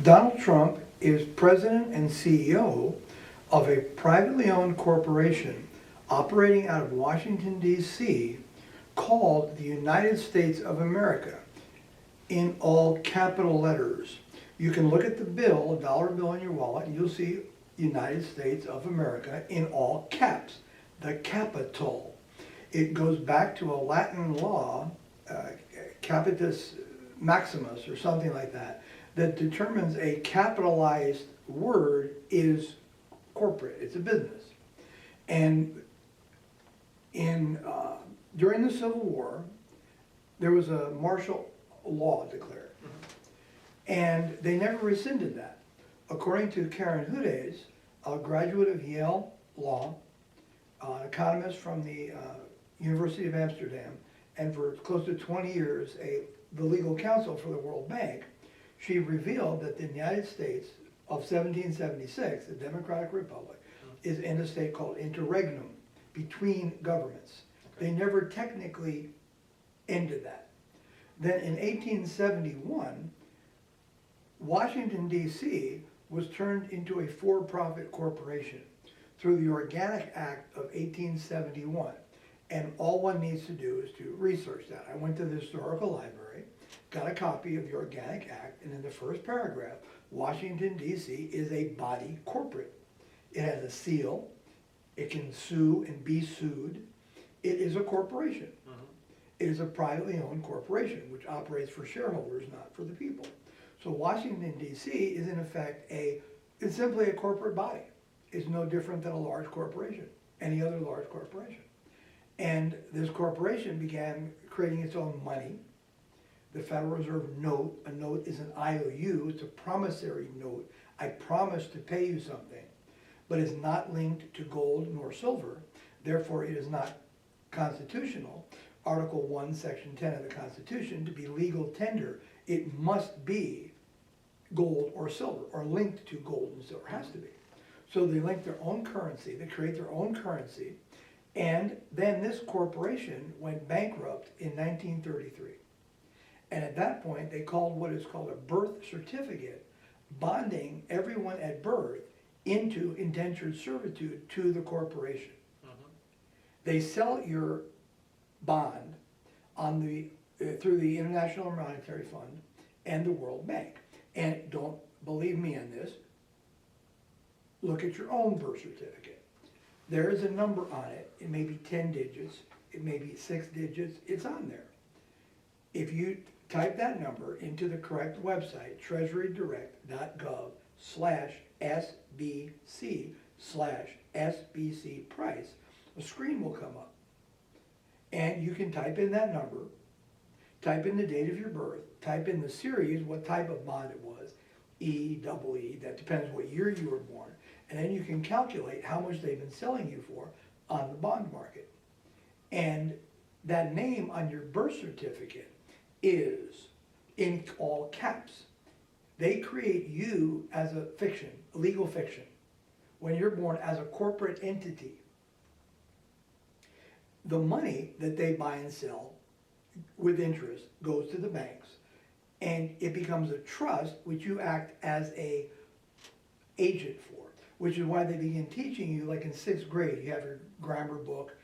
Donald Trump is president and CEO of a privately owned corporation operating out of Washington, D.C., called the United States of America, in all capital letters. You can look at the bill, a dollar bill in your wallet, and you'll see United States of America in all caps, the capital. It goes back to a Latin law, capitis maximus or something like that, that determines a capitalized word is corporate, it's a business. And during the Civil War, there was a martial law declared. And they never rescinded that. According to Karen Hudes, a graduate of Yale Law, an economist from the University of Amsterdam, and for close to 20 years, the legal counsel for the World Bank, she revealed that the United States of 1776, the Democratic Republic, is in a state called interregnum, between governments. They never technically ended that. Then in 1871, Washington, D.C. was turned into a for-profit corporation through the Organic Act of 1871. And all one needs to do is to research that. I went to the historical library, got a copy of the Organic Act, and in the first paragraph, Washington, D.C. is a body corporate. It has a seal. It can sue and be sued. It is a corporation. It is a privately owned corporation, which operates for shareholders, not for the people. So Washington, D.C. is in effect it's simply a corporate body. It's no different than a large corporation, any other large corporation. And this corporation began creating its own money. The Federal Reserve note, a note is an IOU, it's a promissory note. I promise to pay you something, but it's not linked to gold nor silver. Therefore, it is not constitutional. Article 1, Section 10 of the Constitution, to be legal tender, it must be gold or silver, or linked to gold and silver, has to be. So they link their own currency, they create their own currency, and then this corporation went bankrupt in 1933. And at that point, they called what is called a birth certificate, bonding everyone at birth into indentured servitude to the corporation. They sell your bond on through the International Monetary Fund and the World Bank. And don't believe me on this, look at your own birth certificate. There is a number on it. It may be 10 digits, it may be 6 digits, it's on there. If you type that number into the correct website, treasurydirect.gov/SBC/SBC price, a screen will come up. And you can type in that number, type in the date of your birth, type in the series, what type of bond it was, E, double E, that depends what year you were born, and then you can calculate how much they've been selling you for on the bond market. And that name on your birth certificate is in all caps. They create you as a fiction, a legal fiction, when you're born as a corporate entity. The money that they buy and sell with interest goes to the banks, and it becomes a trust which you act as a agent for, which is why they begin teaching you, like in 6th grade, you have your grammar book,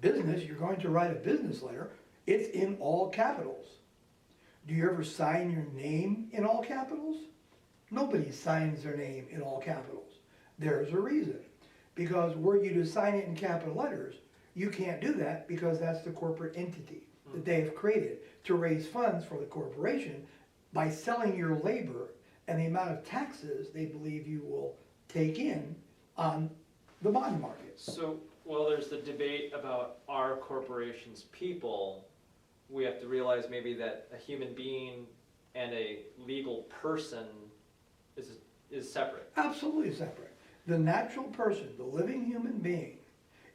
business, you're going to write a business letter, it's in all capitals. Do you ever sign your name in all capitals? Nobody signs their name in all capitals. There's a reason. Because were you to sign it in capital letters, you can't do that because that's the corporate entity that they have created to raise funds for the corporation by selling your labor and the amount of taxes they believe you will take in on the bond market. So, well, there's the debate about are corporations people. We have to realize maybe that a human being and a legal person is separate. Absolutely separate. The natural person, the living human being,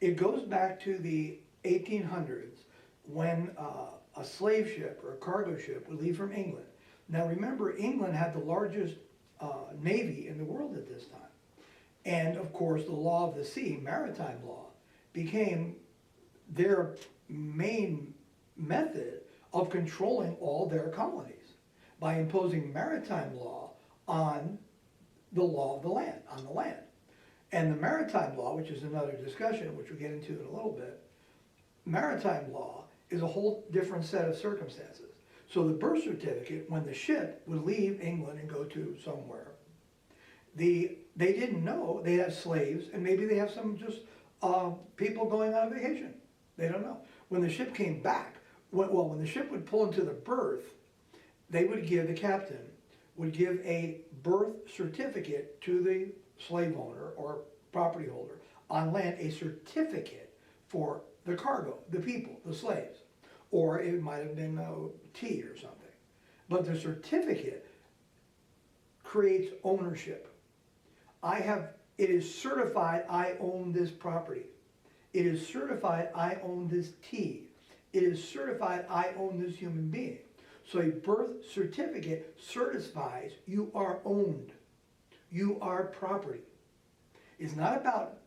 it goes back to the 1800s when a slave ship or a cargo ship would leave from England. Now remember, England had the largest navy in the world at this time. And of course, the law of the sea, maritime law, became their main method of controlling all their colonies by imposing maritime law on the law of the land, on the land. And the maritime law, which is another discussion, which we'll get into in a little bit, maritime law is a whole different set of circumstances. So the birth certificate, when the ship would leave England and go to somewhere, they didn't know they have slaves, and maybe they have some just people going on vacation. They don't know. When the ship came back, when the ship would pull into the berth, the captain would give a birth certificate to the slave owner or property holder on land, a certificate for the cargo, the people, the slaves. Or it might have been tea or something. But the certificate creates ownership. It is certified I own this property. It is certified I own this tea. It is certified I own this human being. So a birth certificate certifies you are owned. You are property. It's not about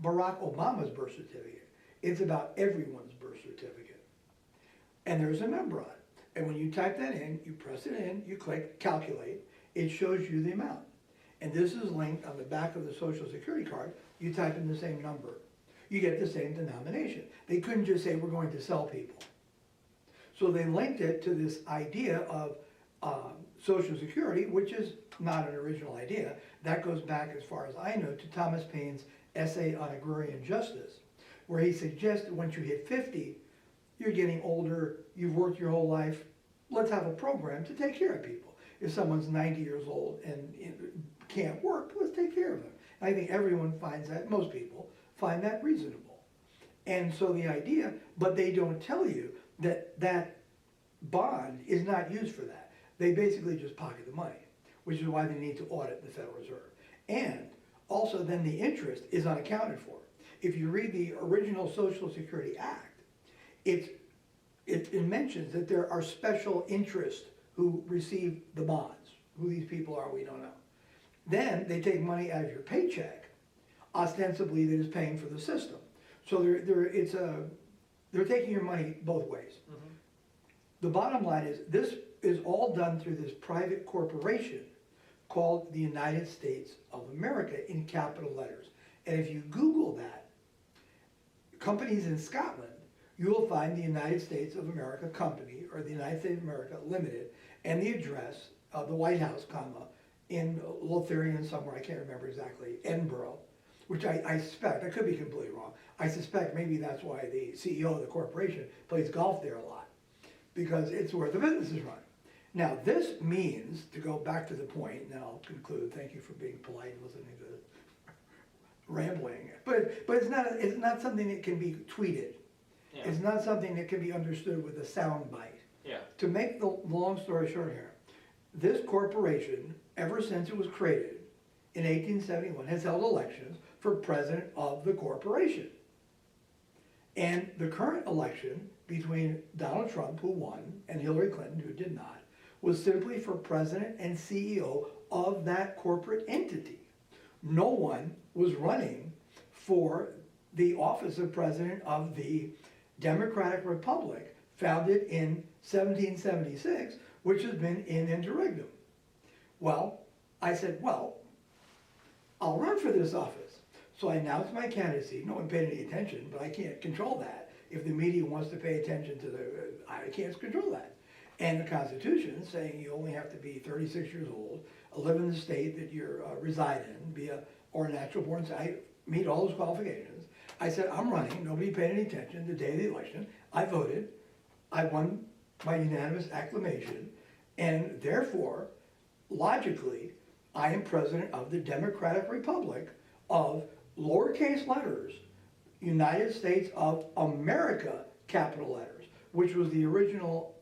Barack Obama's birth certificate. It's about everyone's birth certificate. And there's a number on it. And when you type that in, you press it in, you click calculate, it shows you the amount. And this is linked on the back of the Social Security card. You type in the same number. You get the same denomination. They couldn't just say, we're going to sell people. So they linked it to this idea of Social Security, which is not an original idea. That goes back, as far as I know, to Thomas Paine's essay on agrarian justice, where he suggested once you hit 50, you're getting older, you've worked your whole life, let's have a program to take care of people. If someone's 90 years old and can't work, let's take care of them. I think everyone finds that, most people find that reasonable. And so the idea, but they don't tell you that that bond is not used for that. They basically just pocket the money, which is why they need to audit the Federal Reserve. And also then the interest is unaccounted for. If you read the original Social Security Act, it mentions that there are special interests who receive the bonds. Who these people are, we don't know. Then they take money out of your paycheck, ostensibly that is paying for the system. So they're taking your money both ways. Mm-hmm. The bottom line is this is all done through this private corporation called the United States of America in capital letters. And if you Google that, companies in Scotland, you will find the United States of America Company, or the United States of America Limited, and the address of the White House, comma, in Lothian somewhere, I can't remember exactly, Edinburgh, which I suspect, I could be completely wrong, I suspect maybe that's why the CEO of the corporation plays golf there a lot, because it's where the business is run. Now this means, to go back to the point, and then I'll conclude, thank you for being polite and listening to rambling, but it's not something that can be tweeted. Yeah. It's not something that can be understood with a sound bite. Yeah. To make the long story short here, this corporation, ever since it was created in 1871, has held elections for president of the corporation. And the current election between Donald Trump, who won, and Hillary Clinton, who did not, was simply for president and CEO of that corporate entity. No one was running for the office of president of the Democratic Republic, founded in 1776, which has been in interregnum. Well, I said, well, I'll run for this office. So I announced my candidacy. No one paid any attention, but I can't control that. If the media wants to pay attention to I can't control that. And the Constitution saying you only have to be 36 years old, live in the state that you reside in, or a natural born, I meet all those qualifications. I said, I'm running, nobody paid any attention the day of the election. I voted, I won by unanimous acclamation, and therefore, logically, I am president of the Democratic Republic of lowercase letters, United States of America, capital letters, which was the original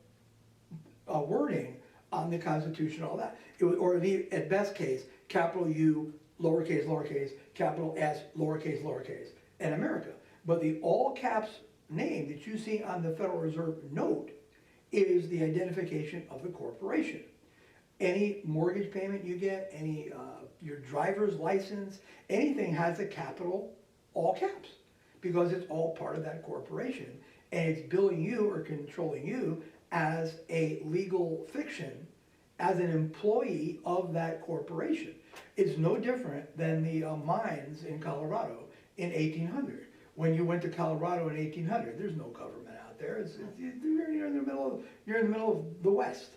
wording on the Constitution, all that. Or at best case, capital U, lowercase, lowercase, capital S, lowercase, lowercase, and America. But the all caps name that you see on the Federal Reserve note is the identification of the corporation. Any mortgage payment you get, any your driver's license, anything has a capital, all caps, because it's all part of that corporation, and it's billing you or controlling you as a legal fiction as an employee of that corporation. It's no different than the mines in Colorado in 1800. When you went to Colorado in 1800, there's no government out there. You're in the middle of the West.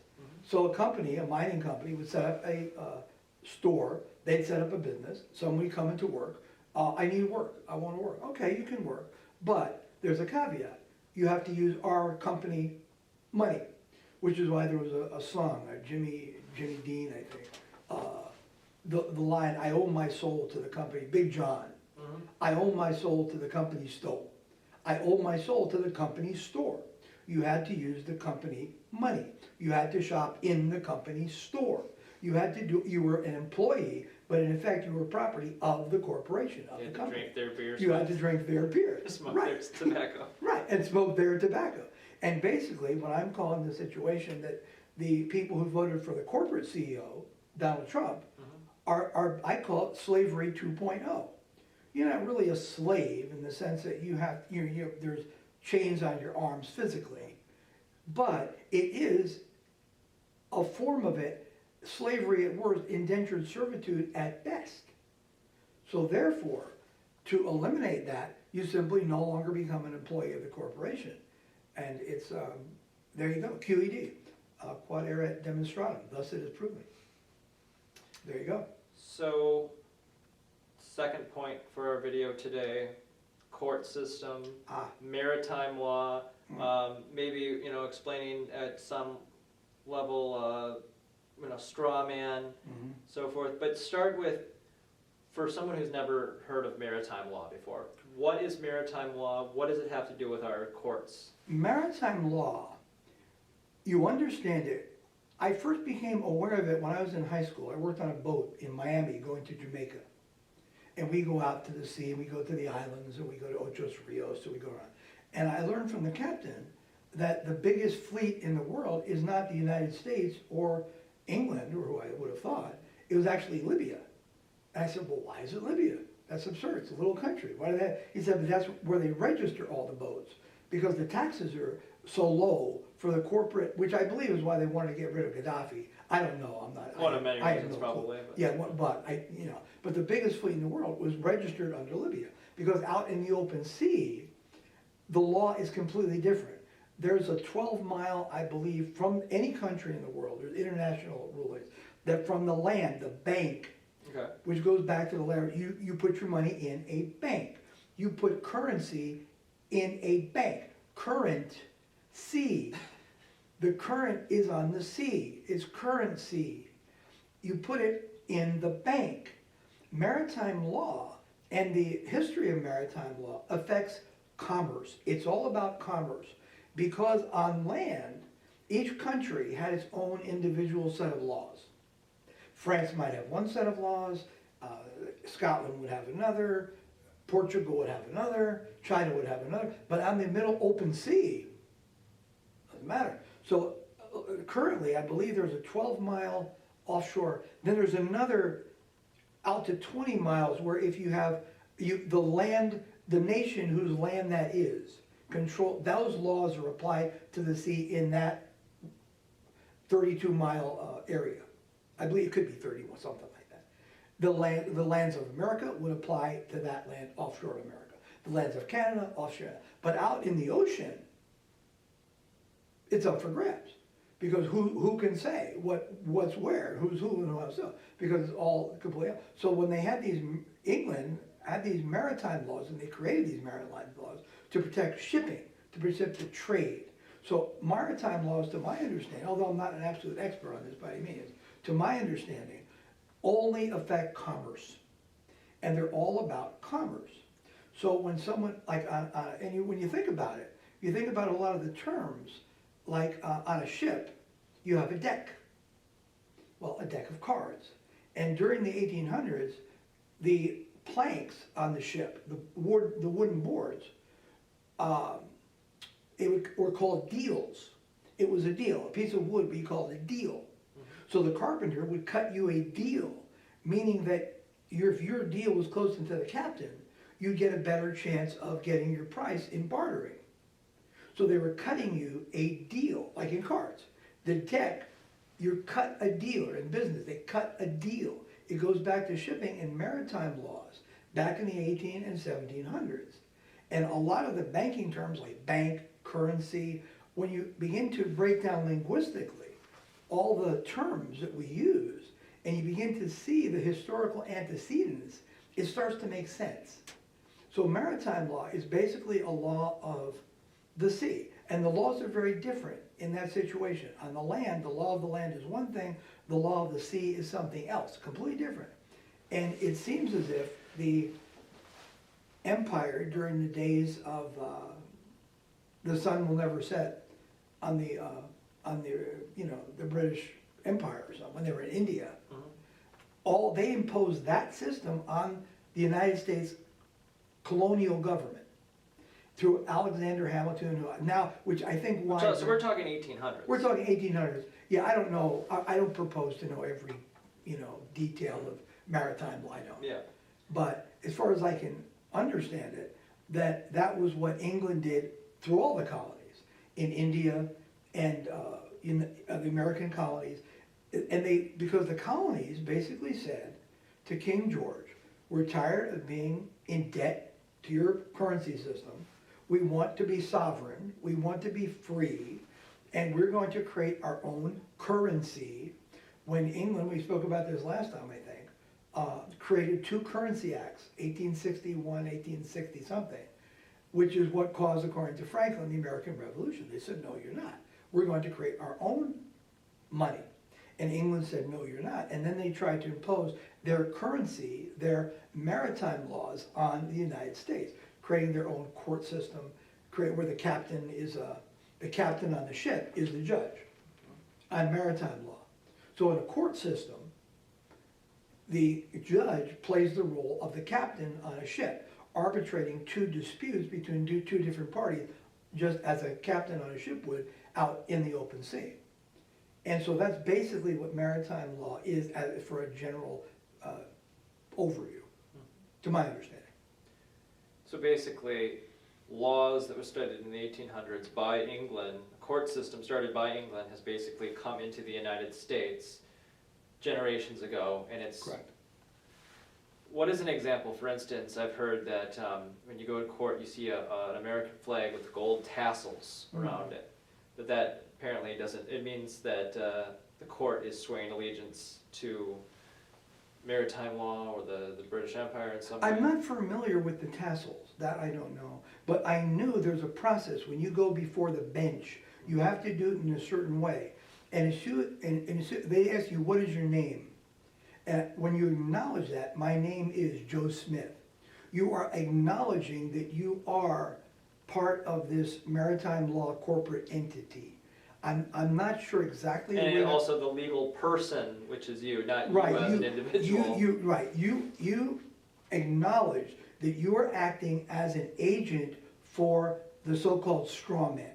So a company, a mining company, would set up a store. They'd set up a business. Somebody come into work. I need work. I want to work. Okay, you can work, but there's a caveat. You have to use our company money, which is why there was a song, Jimmy Dean, I think. The line, "I owe my soul to the company," Big John. "I owe my soul to the company stole. I owe my soul to the company store." You had to use the company money. You had to shop in the company store. You were an employee, but in effect you were property of the corporation, of the company. You had to drink their beer. You had to drink their beer. Smoke Right. their tobacco. Right, and smoke their tobacco. And basically, what I'm calling the situation that the people who voted for the corporate CEO, Donald Trump, are I call it slavery 2.0. You're not really a slave in the sense that there's chains on your arms physically, but it is a form of it, slavery at worst, indentured servitude at best. So therefore, to eliminate that, you simply no longer become an employee of the corporation. And it's, there you go, QED, quod erat demonstratum, thus it is proven. There you go. So, second point for our video today, court system, maritime law, maybe, explaining at some level, straw man, so forth. But start with, for someone who's never heard of maritime law before, what is maritime law? What does it have to do with our courts? Maritime law, you understand it. I first became aware of it when I was in high school. I worked on a boat in Miami going to Jamaica. And we go out to the sea, and we go to the islands, and we go to Ochos Rios, and we go around. And I learned from the captain that the biggest fleet in the world is not the United States or England, or who I would have thought. It was actually Libya. And I said, well, why is it Libya? That's absurd. It's a little country. Why do that? He said, but that's where they register all the boats, because the taxes are so low for the corporate, which I believe is why they wanted to get rid of Gaddafi. I don't know. I'm not. One of many reasons, probably. But. Yeah, but the biggest fleet in the world was registered under Libya, because out in the open sea, the law is completely different. There's a 12-mile, I believe, from any country in the world. There's international rulings that from the land, the bank, which goes back to the land, you put your money in a bank. You put currency in a bank. Currency. The current is on the sea. It's currency. You put it in the bank. Maritime law and the history of maritime law affects commerce. It's all about commerce. Because on land, each country had its own individual set of laws. France might have one set of laws, Scotland would have another, Portugal would have another, China would have another, but on the middle open sea, doesn't matter. So currently, I believe there's a 12-mile offshore, then there's another out to 20 miles where if you have the nation whose land that is, control, those laws are applied to the sea in that 32-mile area. I believe it could be 31, something like that. The lands of America would apply to that land offshore of America. The lands of Canada, offshore. But out in the ocean, it's up for grabs. Because who can say what's where, who's who and who's who? Because it's all completely up. So when they had England had these maritime laws, and they created these maritime laws to protect shipping, to protect the trade. So maritime laws, to my understanding, although I'm not an absolute expert on this by any means, to my understanding, only affect commerce. And they're all about commerce. So when someone, when you think about it, you think about a lot of the terms, like on a ship, you have a deck. Well, a deck of cards. And during the 1800s, the planks on the ship, the wooden boards, were called deals. It was a deal. A piece of wood would be called a deal. So the carpenter would cut you a deal, meaning that if your deal was close to the captain, you'd get a better chance of getting your price in bartering. So they were cutting you a deal, like in cards. The deck you cut a deal, or in business, they cut a deal. It goes back to shipping and maritime laws back in the 18 and 1700s. And a lot of the banking terms like bank, currency, when you begin to break down linguistically all the terms that we use, and you begin to see the historical antecedents, it starts to make sense. So maritime law is basically a law of the sea, and the laws are very different in that situation. On the land, the law of the land is one thing, the law of the sea is something else, completely different. And it seems as if the empire during the days of the sun will never set on the the British Empire or something, when they were in India, they imposed that system on the United States colonial government through Alexander Hamilton, which I think why. So we're talking 1800s. We're talking 1800s. Yeah, I don't know. I don't propose to know every, detail of maritime law. I don't. Yeah. But as far as I can understand it, that was what England did through all the colonies in India and in the American colonies, and because the colonies basically said to King George, we're tired of being in debt to your currency system. We want to be sovereign. We want to be free. And we're going to create our own currency. When England, we spoke about this last time, I think, created two currency acts, 1861, 1860 something, which is what caused, according to Franklin, the American Revolution. They said, no, you're not. We're going to create our own money. And England said, no, you're not. And then they tried to impose their currency, their maritime laws on the United States, creating their own court system, where the captain on the ship is the judge on maritime law. So in a court system, the judge plays the role of the captain on a ship, arbitrating two disputes between two different parties, just as a captain on a ship would out in the open sea. And so that's basically what maritime law is for a general overview, to my understanding. So basically, laws that were studied in the 1800s by England, a court system started by England, has basically come into the United States generations ago, and it's... Correct. What is an example? For instance, I've heard that when you go to court, you see an American flag with gold tassels around it. That apparently doesn't, it means that the court is swaying allegiance to maritime law or the British Empire in some way. I'm not familiar with the tassels, that I don't know. But I knew there's a process. When you go before the bench, you have to do it in a certain way. And they ask you, what is your name? And when you acknowledge that, my name is Joe Smith, you are acknowledging that you are part of this maritime law corporate entity. I'm not sure exactly the way. And also the legal person, which is you, not right, you as an individual. You acknowledge that you are acting as an agent for the so-called straw man.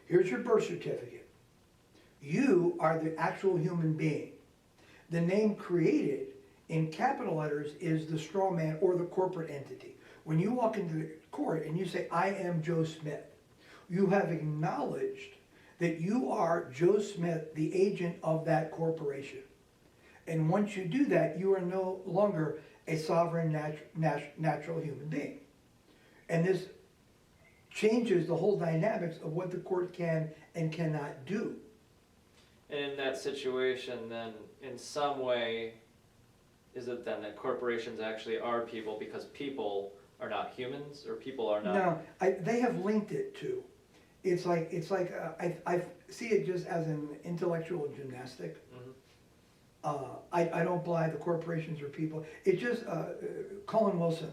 Here's your birth certificate. You are the actual human being. The name created in capital letters is the straw man or the corporate entity. When you walk into the court and you say, I am Joe Smith, you have acknowledged that you are Joe Smith, the agent of that corporation. And once you do that, you are no longer a sovereign natural human being. And this changes the whole dynamics of what the court can and cannot do. And in that situation, then, in some way, is it then that corporations actually are people because people are not humans, or people are not? No, they have linked it to. It's like I see it just as an intellectual gymnastic. I don't buy the corporations or people. It just, Colin Wilson,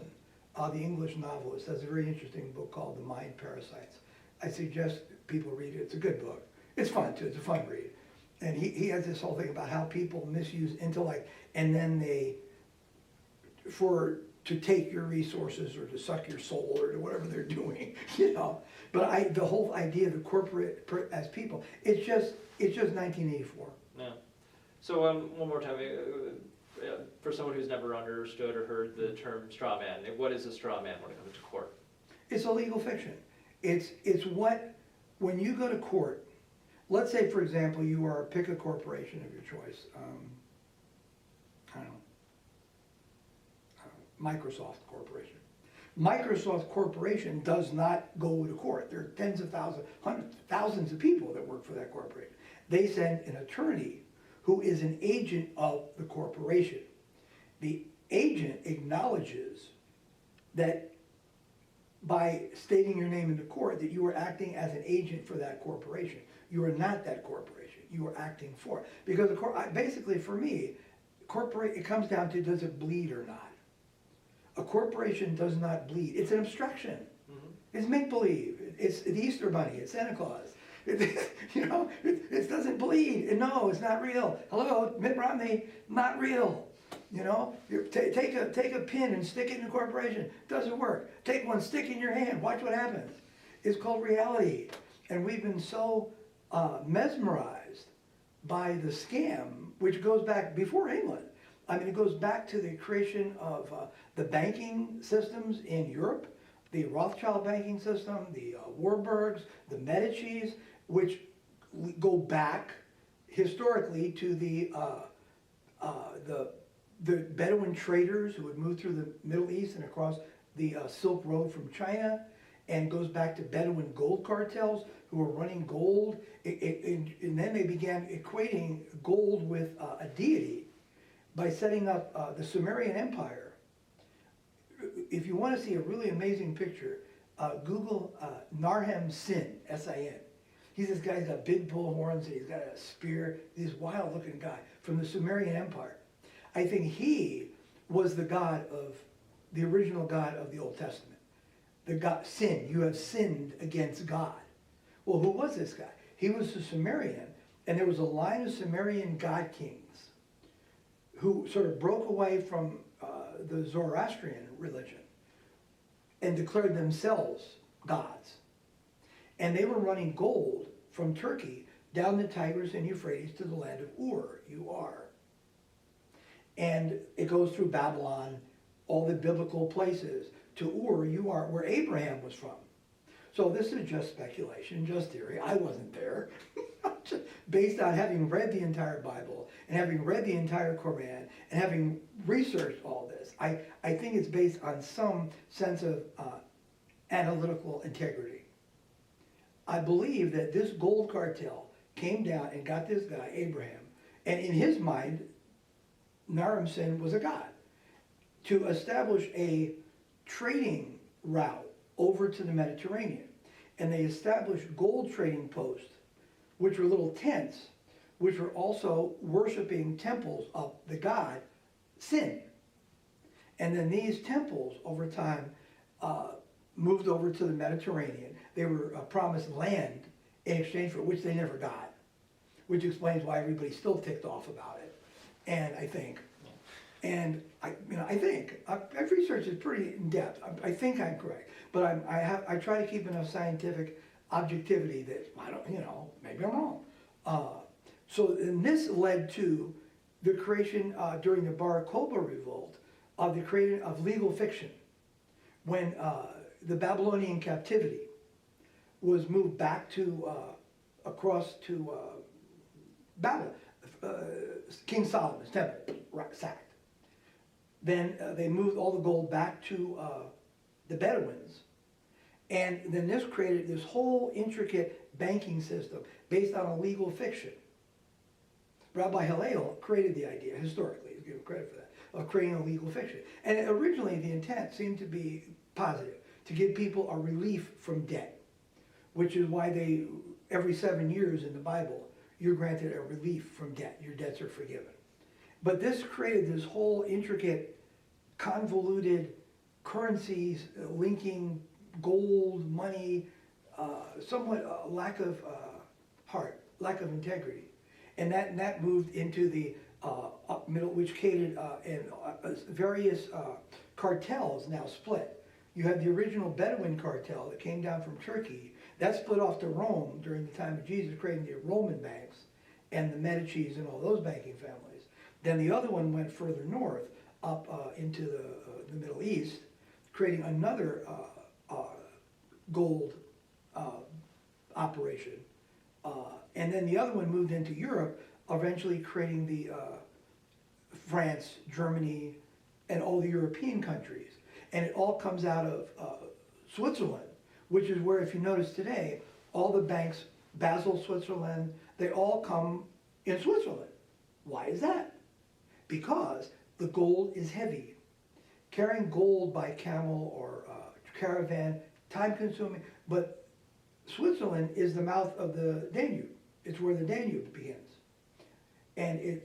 the English novelist, has a very interesting book called The Mind Parasites. I suggest people read it. It's a good book. It's fun too, it's a fun read. And he has this whole thing about how people misuse intellect, and then to take your resources or to suck your soul or to whatever they're doing, But the whole idea of the corporate as people, it's just 1984. Yeah. So one more time, for someone who's never understood or heard the term straw man, what is a straw man when it comes to court? It's a legal fiction. It's what, when you go to court, let's say, for example, pick a corporation of your choice. I don't know, Microsoft Corporation. Microsoft Corporation does not go to court. There are tens of thousands, hundreds, thousands of people that work for that corporation. They send an attorney who is an agent of the corporation. The agent acknowledges that by stating your name in the court that you are acting as an agent for that corporation. You are not that corporation. You are acting for it. Because basically for me, it comes down to, does it bleed or not? A corporation does not bleed. It's an abstraction. It's make-believe. It's the Easter Bunny. It's Santa Claus. It doesn't bleed. No, it's not real. Hello, Mitt Romney, not real. Take a pin and stick it in a corporation. Doesn't work. Take one, stick in your hand. Watch what happens. It's called reality. And we've been so mesmerized by the scam, which goes back before England. I mean, it goes back to the creation of the banking systems in Europe, the Rothschild banking system, the Warburgs, the Medicis, which go back historically to the Bedouin traders who had moved through the Middle East and across the Silk Road from China, and goes back to Bedouin gold cartels who were running gold, and then they began equating gold with a deity by setting up the Sumerian Empire. If you want to see a really amazing picture, Google Narhem Sin, S-I-N. He's this guy, he's got big bull horns, and he's got a spear. He's this wild looking guy from the Sumerian Empire. I think he was the original God of the Old Testament. The God, sin, you have sinned against God. Well, who was this guy? He was a Sumerian, and there was a line of Sumerian god kings who sort of broke away from the Zoroastrian religion and declared themselves gods. And they were running gold from Turkey down the Tigris and Euphrates to the land of Ur, U-R. And it goes through Babylon, all the biblical places, to Ur, U-R, where Abraham was from. So this is just speculation, just theory. I wasn't there. Based on having read the entire Bible and having read the entire Quran and having researched all this, I think it's based on some sense of analytical integrity. I believe that this gold cartel came down and got this guy, Abraham, and in his mind, Naram Sin was a god, to establish a trading route over to the Mediterranean. And they established gold trading posts, which were little tents, which were also worshiping temples of the god Sin. And then these temples, over time, moved over to the Mediterranean. They were promised land in exchange for which they never got, which explains why everybody's still ticked off about it. And I think, I've researched it pretty in depth. I think I'm correct, but I try to keep enough scientific objectivity that maybe I'm wrong. And this led to the creation during the Bar Kokhba revolt of the creation of legal fiction, when the Babylonian captivity was moved back to across to Babylon. King Solomon's temple sacked. Then they moved all the gold back to the Bedouins. And then this created this whole intricate banking system based on a legal fiction. Rabbi Hillel created the idea, historically, he's given credit for that, of creating a legal fiction. And originally the intent seemed to be positive, to give people a relief from debt, which is why every 7 years in the Bible, you're granted a relief from debt. Your debts are forgiven. But this created this whole intricate, convoluted currencies linking gold, money, somewhat lack of heart, lack of integrity. And that moved into the middle, which created various cartels now split. You had the original Bedouin cartel that came down from Turkey. That split off to Rome during the time of Jesus, creating the Roman banks and the Medicis and all those banking families. Then the other one went further north, up into the Middle East, creating another gold operation And then the other one moved into Europe, eventually creating the France, Germany, and all the European countries. And it all comes out of Switzerland, which is where, if you notice today, all the banks, Basel, Switzerland, they all come in Switzerland. Why is that? Because the gold is heavy. Carrying gold by camel or caravan, time consuming, but Switzerland is the mouth of the Danube. It's where the Danube begins. And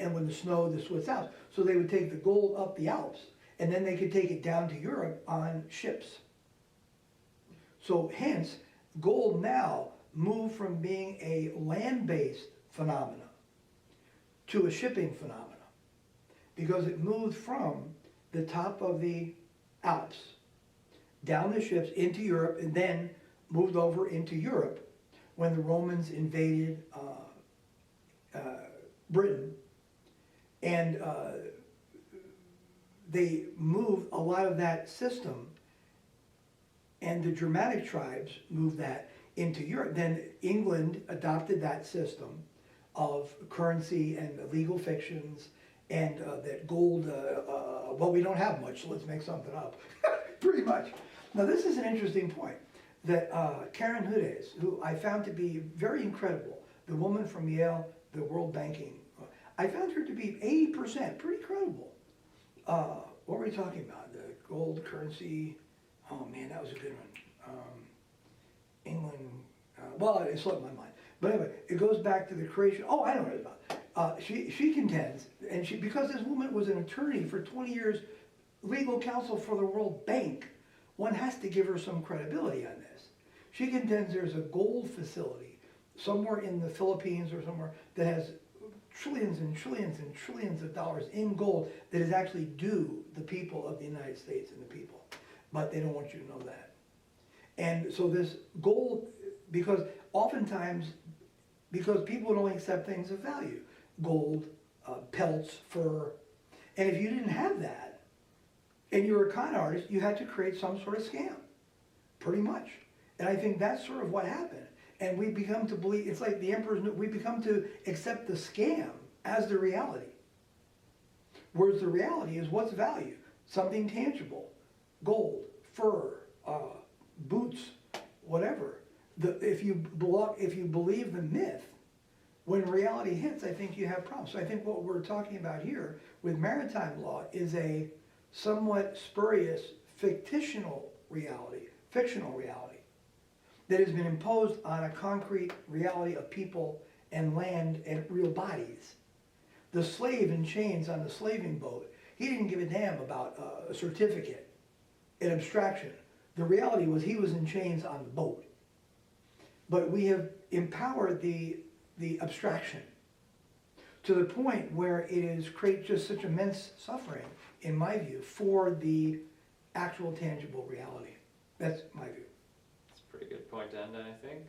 and when the snow, the Swiss Alps. So they would take the gold up the Alps, and then they could take it down to Europe on ships. So hence, gold now moved from being a land-based phenomena to a shipping phenomena, because it moved from the top of the Alps down the ships into Europe, and then moved over into Europe when the Romans invaded Britain. And they moved a lot of that system, and the Germanic tribes moved that into Europe. Then England adopted that system of currency and legal fictions, and that gold, well, we don't have much, so let's make something up, pretty much. Now this is an interesting point, that Karen Hudes, who I found to be very incredible, the woman from Yale, the World Banking, I found her to be 80%, pretty credible. What were we talking about? The gold currency, oh man, that was a good one. England, well, it slipped my mind. But anyway, it goes back to the creation, oh, I know what it's about. She contends, and because this woman was an attorney for 20 years, legal counsel for the World Bank, one has to give her some credibility on this. She contends there's a gold facility somewhere in the Philippines or somewhere that has trillions and trillions and trillions of dollars in gold that is actually due the people of the United States and the people. But they don't want you to know that. And so this gold, because oftentimes, because people would only accept things of value, gold, pelts, fur, and if you didn't have that, and you were a con artist, you had to create some sort of scam, pretty much. And I think that's sort of what happened. And we become to believe, it's like the emperor's new, we become to accept the scam as the reality. Whereas the reality is what's value? Something tangible, gold, fur, boots, whatever. If you believe the myth, when reality hits, I think you have problems. So I think what we're talking about here with maritime law is a somewhat spurious, fictional reality that has been imposed on a concrete reality of people and land and real bodies. The slave in chains on the slaving boat, he didn't give a damn about a certificate, an abstraction. The reality was he was in chains on the boat. But we have empowered the abstraction to the point where it is create just such immense suffering, in my view, for the actual tangible reality. That's my view. That's a pretty good point to end on, I think.